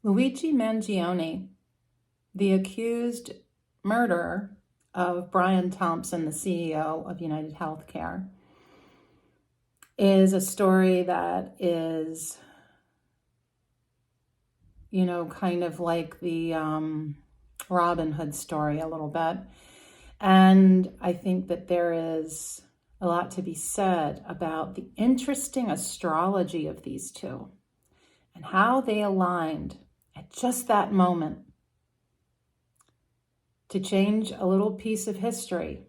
Luigi Mangione, the accused murderer of Brian Thompson, the CEO of United Healthcare, is a story that is, kind of like the Robin Hood story a little bit. And I think that there is a lot to be said about the interesting astrology of these two and how they aligned at just that moment to change a little piece of history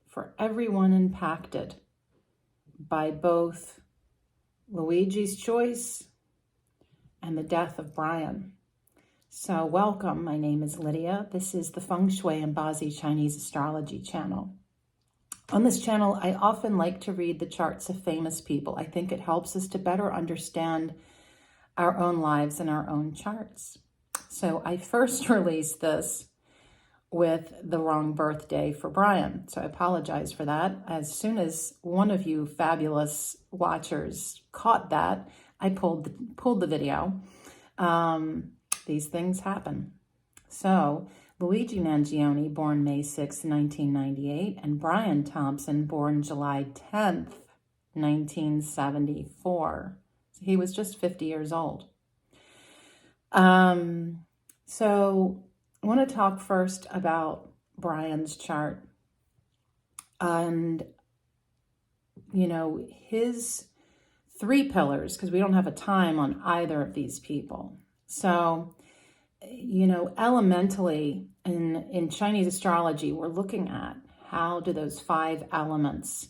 for everyone impacted by both Luigi's choice and the death of Brian. So welcome, my name is Lydia. This is the Feng Shui and Bazi Chinese Astrology channel. On this channel, I often like to read the charts of famous people. I think it helps us to better understand our own lives and our own charts. So I first released this with the wrong birthday for Brian. So I apologize for that. As soon as one of you fabulous watchers caught that, I pulled the video. These things happen. So Luigi Mangione, born May 6, 1998, and Brian Thompson, born July 10th, 1974. So he was just 50 years old. So I want to talk first about Brian's chart and, his three pillars, because we don't have a time on either of these people. So, elementally in Chinese astrology, we're looking at how do those five elements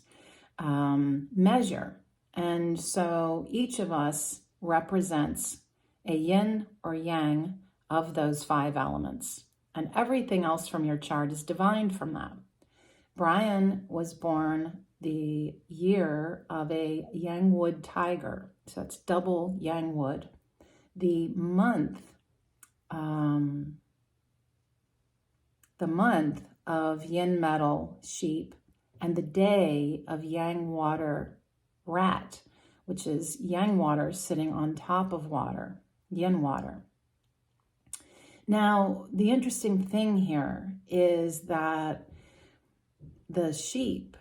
measure. And so each of us represents a yin or yang of those five elements. And everything else from your chart is divined from that. Brian was born the year of a yang wood tiger. So that's double yang wood. The month of yin metal sheep, and the day of yang water rat, which is yang water sitting on top of water, yin water. Now, the interesting thing here is that the sheep,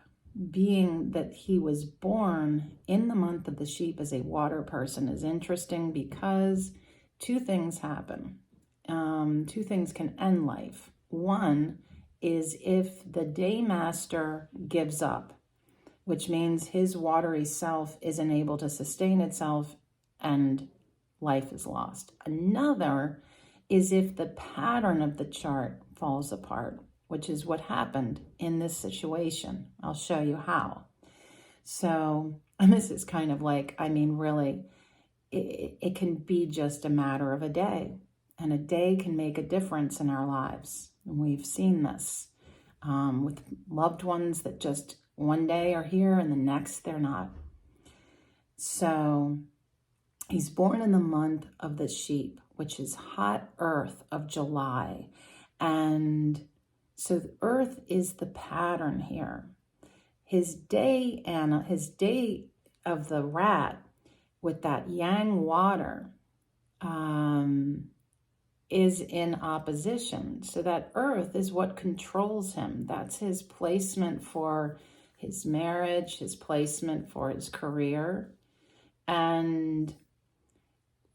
being that he was born in the month of the sheep as a water person, is interesting because two things happen. Two things can end life. One is if the day master gives up, which means his watery self isn't able to sustain itself and life is lost. Another is if the pattern of the chart falls apart, which is what happened in this situation. I'll show you how. So, and this is kind of like, really, it can be just a matter of a day. And a day can make a difference in our lives. And we've seen this with loved ones that just one day are here and the next they're not. So he's born in the month of the sheep, which is hot earth of July. And so the earth is the pattern here. His day of the rat with that yang water is in opposition. So that earth is what controls him. That's his placement for his marriage, his placement for his career. And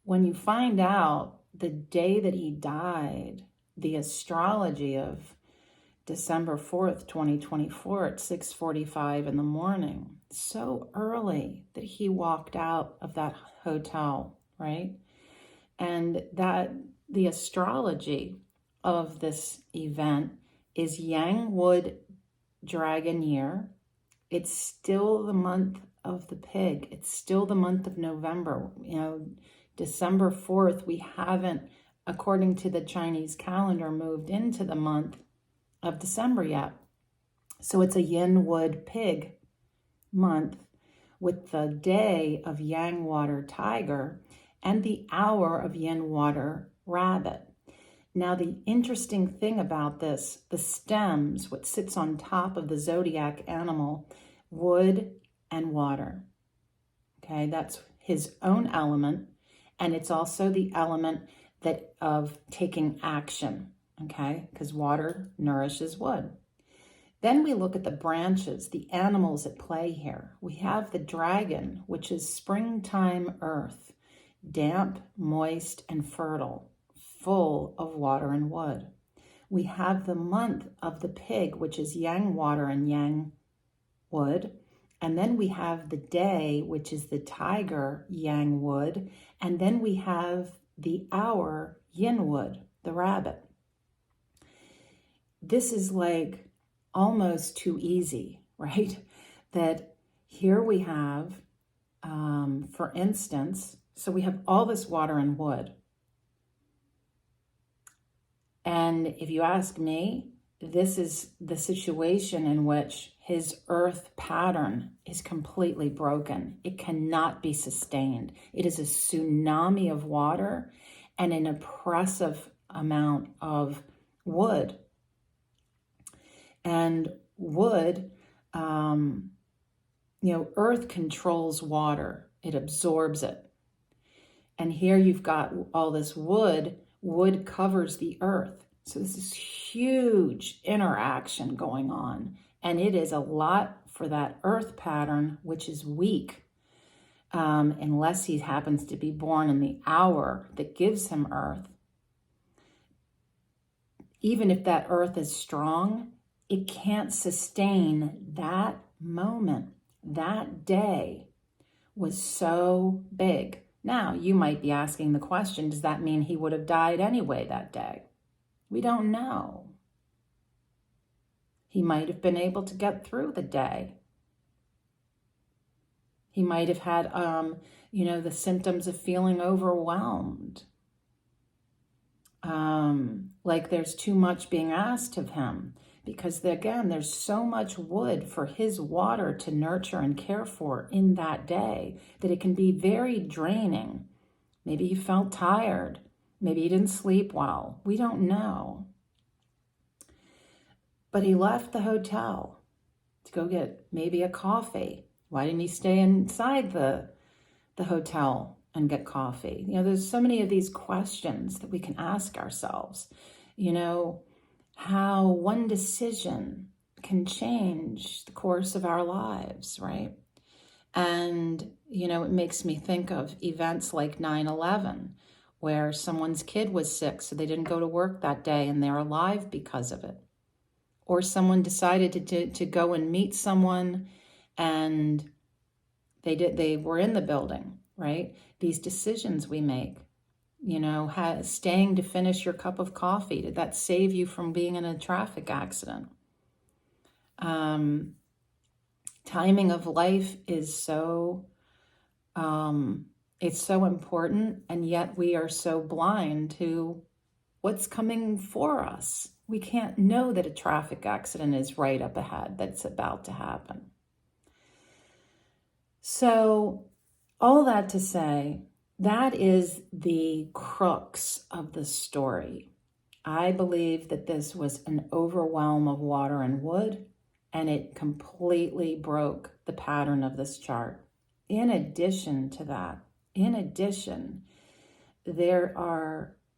when you find out the day that he died, the astrology of December 4th, 2024 at 6:45 in the morning, so early that he walked out of that hotel, right? And that the astrology of this event is Yang Wood Dragon Year. It's still the month of the pig. It's still the month of November. December 4th, we haven't, according to the Chinese calendar, moved into the month of December yet. So it's a yin wood pig month with the day of yang water tiger and the hour of yin water rabbit. Now, the interesting thing about this, the stems, what sits on top of the zodiac animal, wood and water. Okay, that's his own element. And it's also the element that of taking action, okay? Because water nourishes wood. Then we look at the branches, the animals at play here. We have the dragon, which is springtime earth, damp, moist, and fertile, full of water and wood. We have the month of the pig, which is yang water and yang wood. And then we have the day, which is the tiger, yang wood. And then we have the hour, yin wood, the rabbit. This is like almost too easy, right? That here we have, for instance, so we have all this water and wood. And if you ask me, this is the situation in which his earth pattern is completely broken. It cannot be sustained. It is a tsunami of water and an oppressive amount of wood. And wood, earth controls water. It absorbs it. And here you've got all this wood. Wood covers the earth. So this is huge interaction going on. And it is a lot for that earth pattern, which is weak, unless he happens to be born in the hour that gives him earth. Even if that earth is strong, it can't sustain that moment. That day was so big. Now, you might be asking the question, does that mean he would have died anyway that day? We don't know. He might have been able to get through the day. He might have had, the symptoms of feeling overwhelmed. Like there's too much being asked of him. Because again, there's so much wood for his water to nurture and care for in that day that it can be very draining. Maybe he felt tired. Maybe he didn't sleep well. We don't know. But he left the hotel to go get maybe a coffee. Why didn't he stay inside the hotel and get coffee? There's so many of these questions that we can ask ourselves. How one decision can change the course of our lives, right? And, it makes me think of events like 9/11, where someone's kid was sick, so they didn't go to work that day and they're alive because of it. Or someone decided to go and meet someone and they were in the building, right? These decisions we make. Staying to finish your cup of coffee, did that save you from being in a traffic accident? Timing of life is so, it's so important, and yet we are so blind to what's coming for us. We can't know that a traffic accident is right up ahead, that it's about to happen. So all that to say, that is the crux of the story. I believe that this was an overwhelm of water and wood, and it completely broke the pattern of this chart. In addition to that,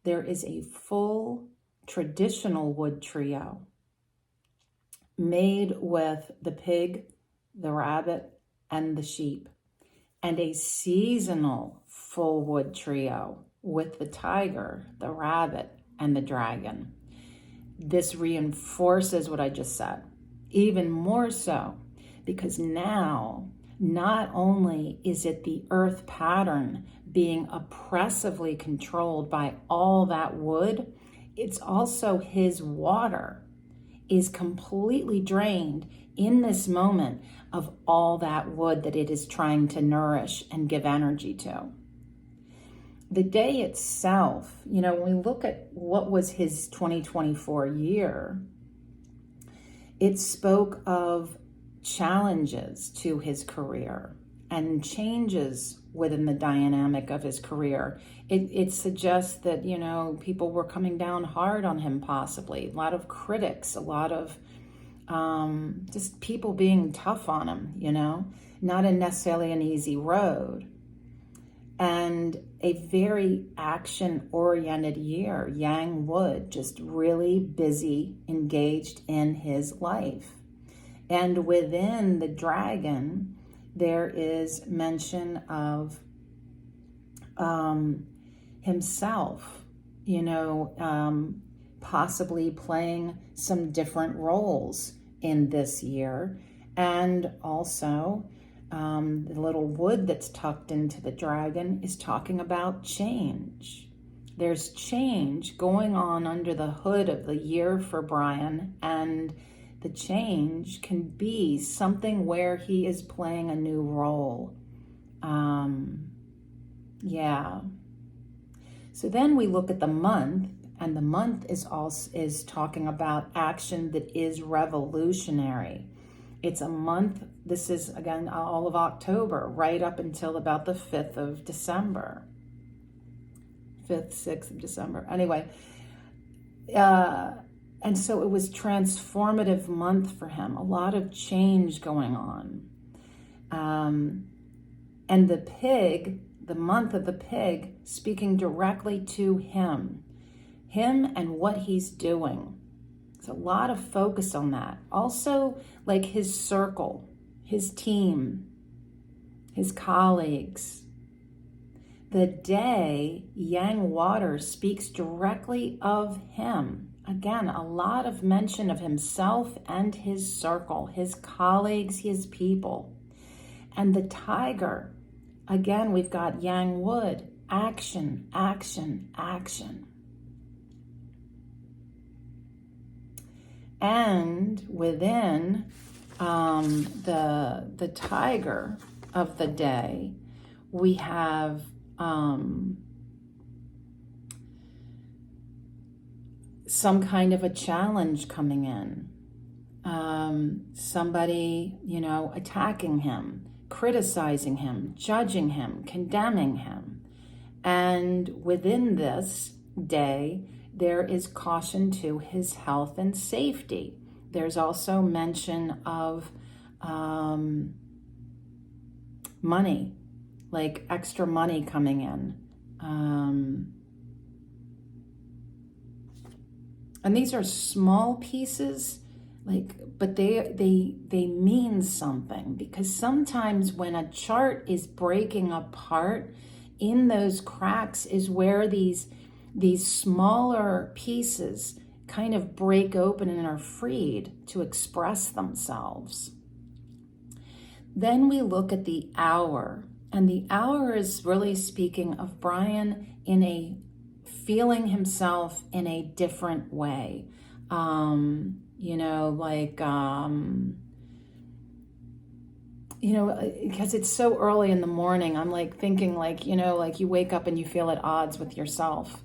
there is a full traditional wood trio made with the pig, the rabbit, and the sheep, and a seasonal full wood trio with the tiger, the rabbit, and the dragon. This reinforces what I just said, even more so, because now not only is it the earth pattern being oppressively controlled by all that wood, it's also his water is completely drained in this moment of all that wood that it is trying to nourish and give energy to. The day itself, when we look at what was his 2024 year, it spoke of challenges to his career and changes within the dynamic of his career. It suggests that, people were coming down hard on him possibly. A lot of critics, a lot of just people being tough on him, not necessarily an easy road. and a very action-oriented year. Yang Wood, just really busy, engaged in his life. And within the dragon, there is mention of himself, possibly playing some different roles in this year. And also, the little wood that's tucked into the dragon is talking about change. There's change going on under the hood of the year for Brian, and the change can be something where he is playing a new role. Yeah. So then we look at the month, and the month is talking about action that is revolutionary. It's a month, this is again all of October, right up until about the 5th of December. 5th, 6th of December. Anyway, and so it was transformative month for him, a lot of change going on. And the pig, the month of the pig, speaking directly to him and what he's doing. It's a lot of focus on that. Also, like his circle, his team, his colleagues. The day, Yang Water speaks directly of him. Again, a lot of mention of himself and his circle, his colleagues, his people. And the tiger, again, we've got Yang Wood, action, action, action. And within the tiger of the day, we have some kind of a challenge coming in. Somebody, attacking him, criticizing him, judging him, condemning him. And within this day, there is caution to his health and safety. There's also mention of money, like extra money coming in. And these are small pieces, but they mean something, because sometimes when a chart is breaking apart, in those cracks is where these smaller pieces kind of break open and are freed to express themselves. Then we look at the hour, and the hour is really speaking of Brian feeling himself in a different way. Because it's so early in the morning, I'm thinking you wake up and you feel at odds with yourself.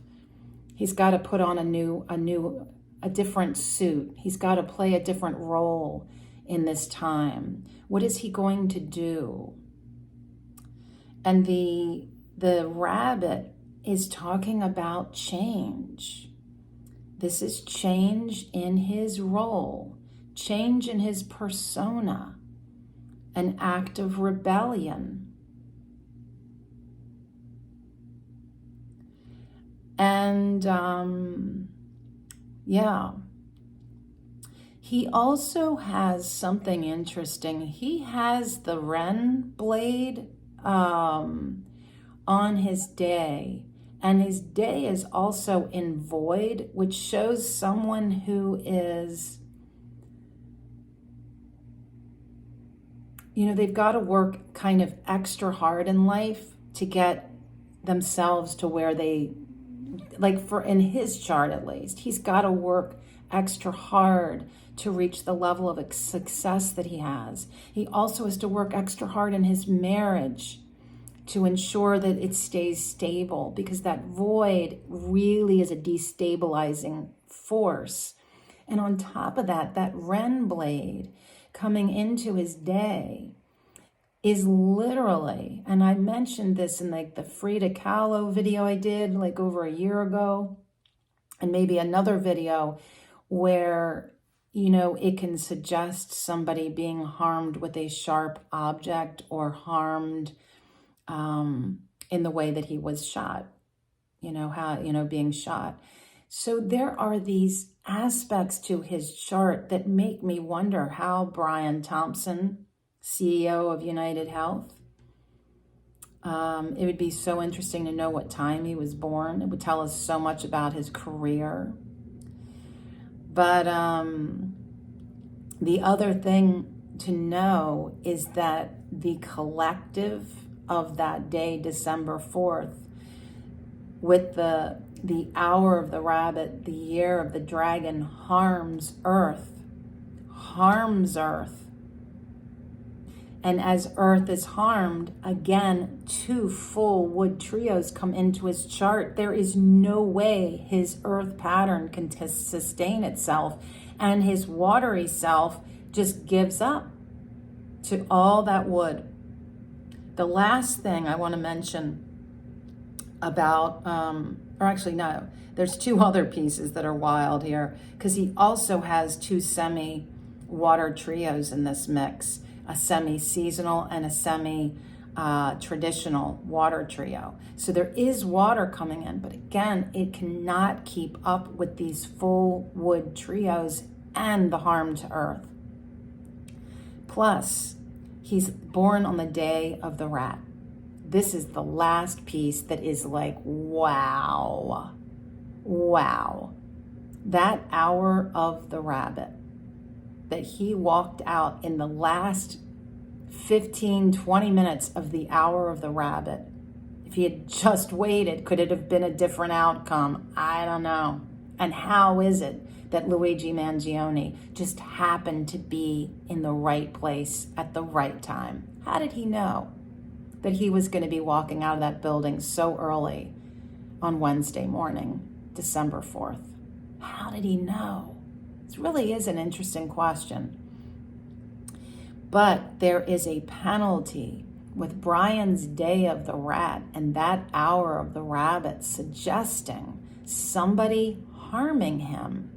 He's got to put on a different suit. He's got to play a different role in this time. What is he going to do? And the rabbit is talking about change. This is change in his role, change in his persona, an act of rebellion. And he also has something interesting. He has the Ren blade on his day, and his day is also in void, which shows someone who is, they've got to work kind of extra hard in life to get themselves to where they, in his chart at least, he's got to work extra hard to reach the level of success that he has. He also has to work extra hard in his marriage to ensure that it stays stable, because that void really is a destabilizing force. And on top of that, that Ren blade coming into his day is literally, and I mentioned this in the Frida Kahlo video I did over a year ago, and maybe another video where, it can suggest somebody being harmed with a sharp object or harmed in the way that he was shot, being shot. So there are these aspects to his chart that make me wonder how Brian Thompson, CEO of United Health, it would be so interesting to know what time he was born. It would tell us so much about his career. But the other thing to know is that the collective of that day, December 4th, with the hour of the rabbit, the year of the dragon, harms Earth. And as Earth is harmed, again, 2 full wood trios come into his chart. There is no way his Earth pattern can sustain itself, and his watery self just gives up to all that wood. The last thing I want to mention about, there's 2 other pieces that are wild here, because he also has 2 semi-water trios in this mix, a semi-seasonal and a semi-traditional water trio. So there is water coming in, but again, it cannot keep up with these full wood trios and the harm to Earth. Plus, he's born on the day of the rat. This is the last piece that is like, wow. That hour of the rabbit that he walked out in the last 15, 20 minutes of the hour of the rabbit. If he had just waited, could it have been a different outcome? I don't know. And how is it that Luigi Mangione just happened to be in the right place at the right time? How did he know that he was going to be walking out of that building so early on Wednesday morning, December 4th? How did he know? This really is an interesting question. But there is a penalty with Brian's day of the rat and that hour of the rabbit, suggesting somebody harming him,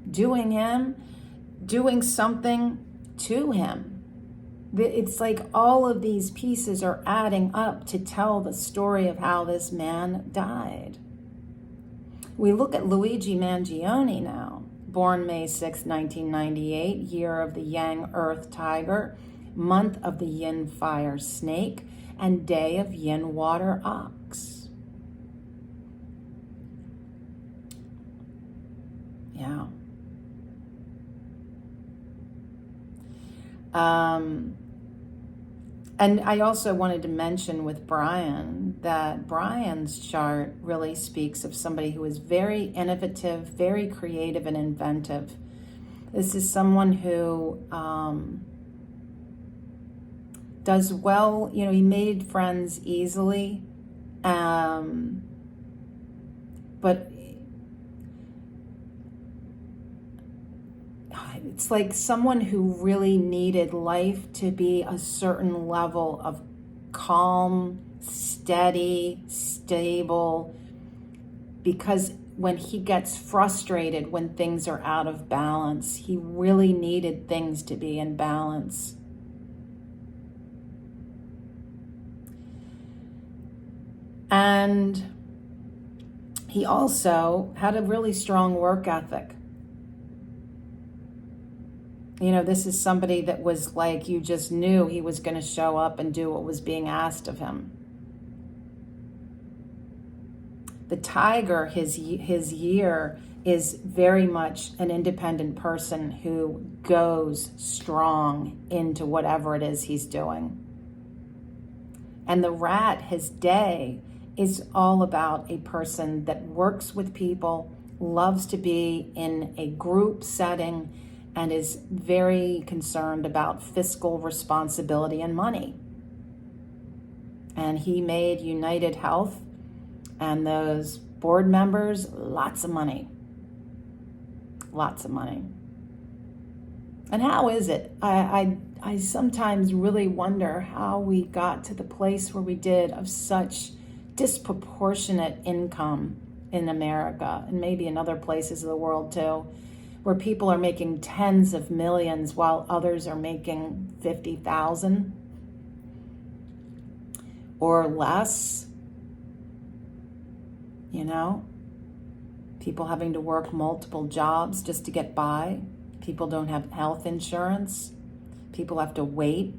doing something to him. It's like all of these pieces are adding up to tell the story of how this man died. We look at Luigi Mangione now, born May 6, 1998, year of the Yang Earth Tiger, month of the Yin Fire Snake, and day of Yin Water Ox. Yeah. And I also wanted to mention with Brian that Brian's chart really speaks of somebody who is very innovative, very creative and inventive. This is someone who does well, he made friends easily, but it's like someone who really needed life to be a certain level of calm, steady, stable, because when he gets frustrated, when things are out of balance, he really needed things to be in balance. And he also had a really strong work ethic. This is somebody that was like, you just knew he was going to show up and do what was being asked of him. The tiger, his year, is very much an independent person who goes strong into whatever it is he's doing. And the rat, his day, is all about a person that works with people, loves to be in a group setting, and is very concerned about fiscal responsibility and money. And he made United Health and those board members lots of money. Lots of money. And how is it? I sometimes really wonder how we got to the place where we did, of such disproportionate income in America, and maybe in other places of the world too, where people are making tens of millions while others are making 50,000 or less. you know? People having to work multiple jobs just to get by. People don't have health insurance. People have to wait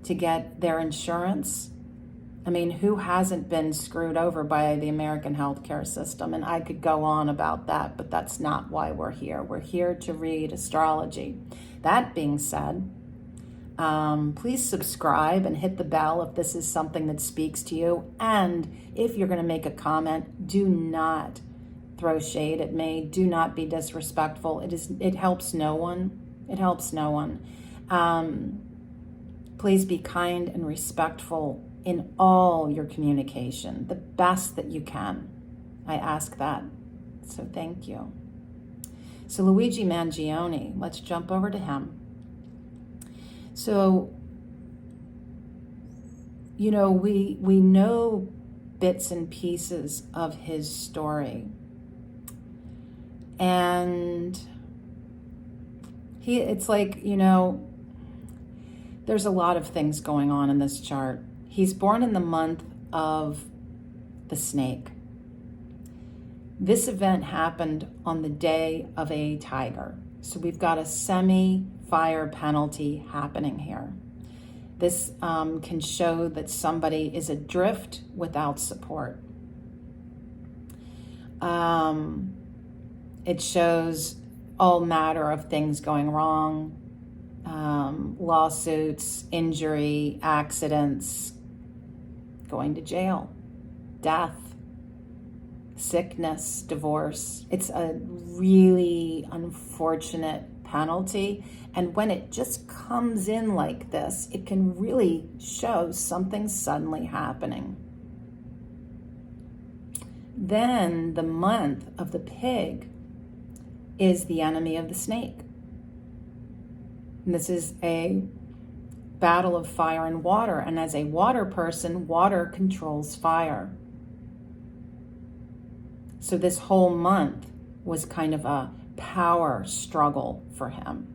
to get their insurance. I mean, who hasn't been screwed over by the American healthcare system? And I could go on about that, but that's not why we're here. We're here to read astrology. That being said, please subscribe and hit the bell if this is something that speaks to you. And if you're going to make a comment, do not throw shade at me. Do not be disrespectful. It helps no one. It helps no one. Please be kind and respectful in all your communication, the best that you can. I ask that. So thank you. So Luigi Mangione, let's jump over to him. So, you know, we know bits and pieces of his story. And it's like, you know, there's a lot of things going on in this chart. He's born in the month of the snake. This event happened on the day of a tiger. So we've got a semi-fire penalty happening here. This can show that somebody is adrift without support. It shows all matter of things going wrong, lawsuits, injury, accidents, going to jail, death, sickness, divorce. It's a really unfortunate penalty. And when it just comes in like this, it can really show something suddenly happening. Then the month of the pig is the enemy of the snake. And this is a battle of fire and water. And as a water person, water controls fire. So this whole month was kind of a power struggle for him.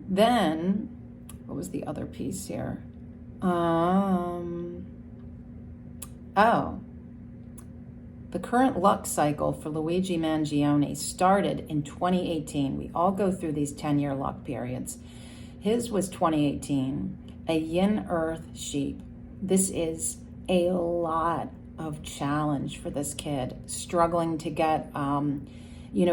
Then, what was the other piece here? The current luck cycle for Luigi Mangione started in 2018. We all go through these 10-year luck periods. His was 2018, a yin earth sheep. This is a lot of challenge for this kid, struggling to get,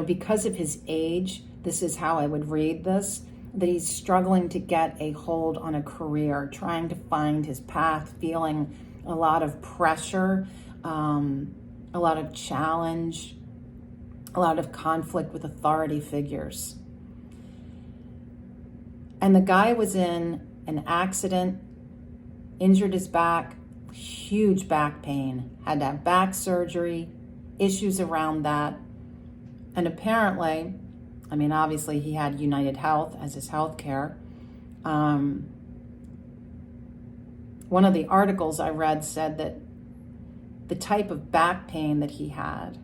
because of his age, this is how I would read this, that he's struggling to get a hold on a career, trying to find his path, feeling a lot of pressure, a lot of challenge, a lot of conflict with authority figures. And the guy was in an accident, injured his back, huge back pain, had to have back surgery, issues around that. And apparently, obviously he had United Health as his health care. One of the articles I read said that the type of back pain that he had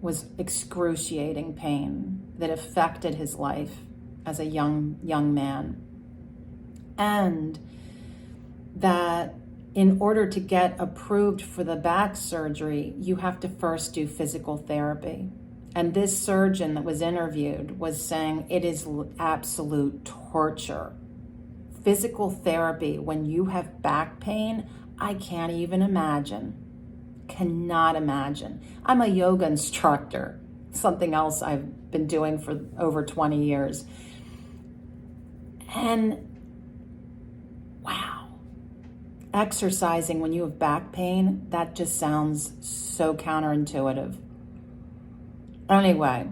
was excruciating pain that affected his life as a young man. And that in order to get approved for the back surgery, you have to first do physical therapy. And this surgeon that was interviewed was saying it is absolute torture. Physical therapy when you have back pain, I can't even imagine. Cannot imagine. I'm a yoga instructor, something else I've been doing for over 20 years. And wow, exercising when you have back pain, that just sounds so counterintuitive. Anyway,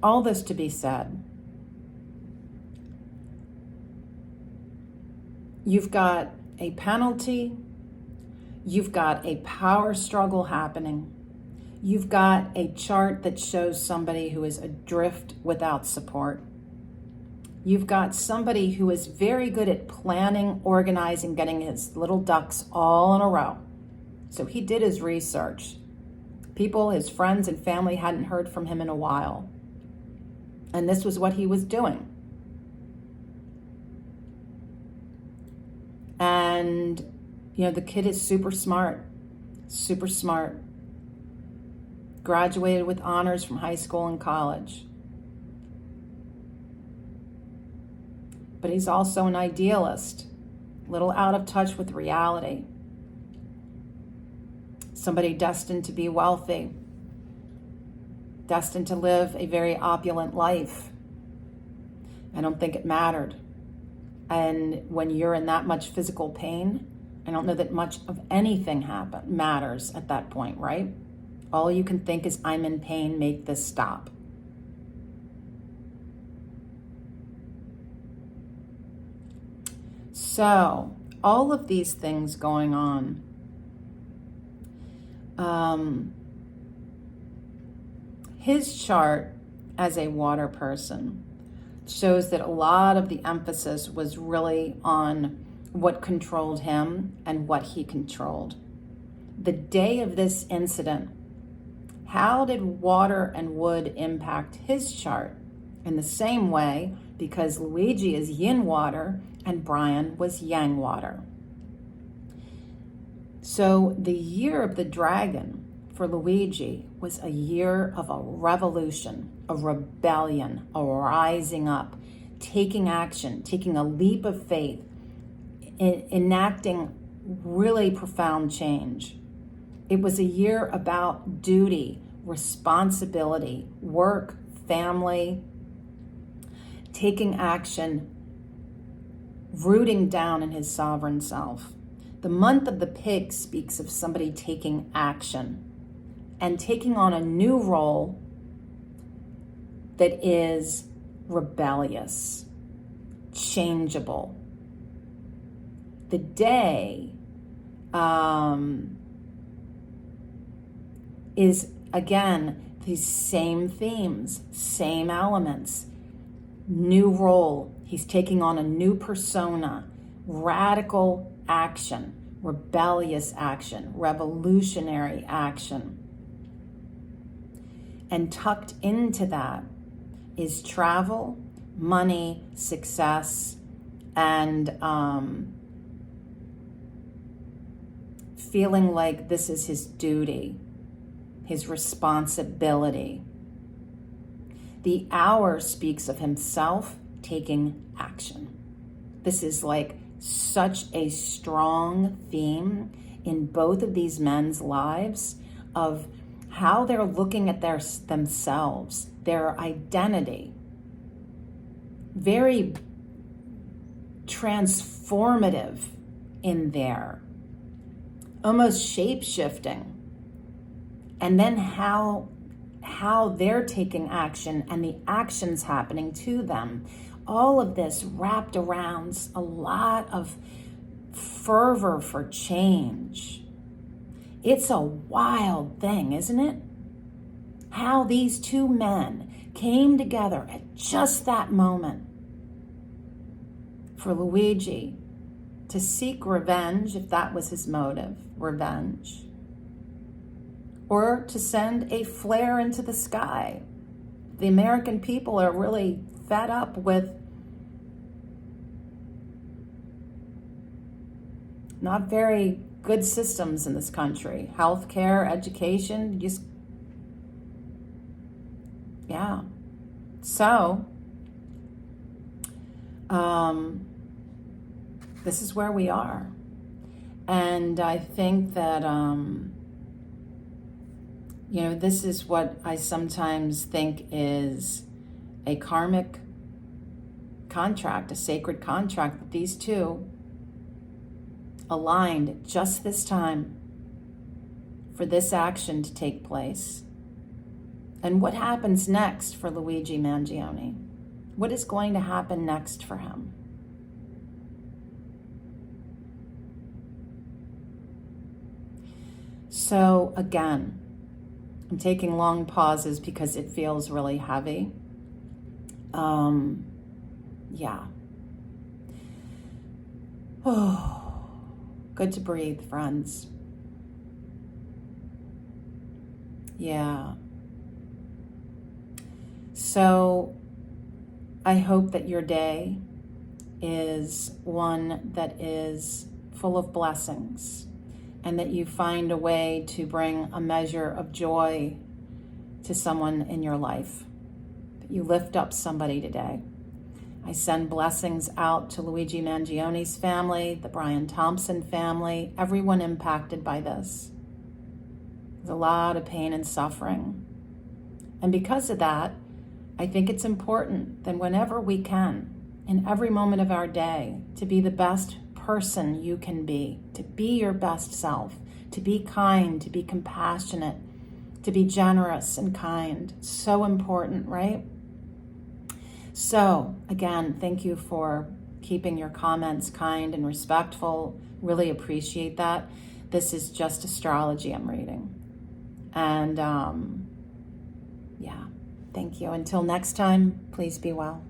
all this to be said, you've got a penalty, you've got a power struggle happening, you've got a chart that shows somebody who is adrift without support. You've got somebody who is very good at planning, organizing, getting his little ducks all in a row. So he did his research. People, his friends and family hadn't heard from him in a while. And this was what he was doing. And, the kid is super smart. super smart, graduated with honors from high school and college. But he's also an idealist, a little out of touch with reality. Somebody destined to be wealthy, destined to live a very opulent life. I don't think it mattered. And when you're in that much physical pain, I don't know that much of anything matters at that point, right? All you can think is, I'm in pain, make this stop. So, all of these things going on. His chart as a water person shows that a lot of the emphasis was really on what controlled him and what he controlled. The day of this incident, how did water and wood impact his chart? In the same way, because Luigi is yin water and Brian was yang water. So the year of the dragon for Luigi was a year of a revolution, a rebellion, a rising up, taking action, taking a leap of faith, enacting really profound change. It was a year about duty, responsibility, work, family, taking action, rooting down in his sovereign self. The month of the pig speaks of somebody taking action and taking on a new role that is rebellious, changeable. The day is, again, these same themes, same elements, new role. He's taking on a new persona, radical action, rebellious action, revolutionary action. And tucked into that is travel, money, success, and feeling like this is his duty, his responsibility. The hour speaks of himself taking action. This is like such a strong theme in both of these men's lives of how they're looking at themselves, their identity. Very transformative in there, almost shape-shifting. And then how they're taking action and the actions happening to them. All of this wrapped around a lot of fervor for change. It's a wild thing, isn't it? How these two men came together at just that moment. For Luigi to seek revenge, if that was his motive, revenge. Or to send a flare into the sky. The American people are really fed up with not very good systems in this country. Healthcare, education, just, yeah. So, this is where we are. And I think that, this is what I sometimes think is a karmic contract, a sacred contract, that these two aligned just this time for this action to take place. And what happens next for Luigi Mangione? What is going to happen next for him? So again, I'm taking long pauses because it feels really heavy. Yeah. Oh, good to breathe, friends. Yeah. So I hope that your day is one that is full of blessings and that you find a way to bring a measure of joy to someone in your life. That you lift up somebody today. I send blessings out to Luigi Mangione's family, the Brian Thompson family, everyone impacted by this. There's a lot of pain and suffering. And because of that, I think it's important that whenever we can, in every moment of our day, to be the best person you can be, to be your best self, to be kind, to be compassionate, to be generous and kind. So important, right? So again, thank you for keeping your comments kind and respectful. Really appreciate that. This is just astrology I'm reading. And yeah, thank you. Until next time, please be well.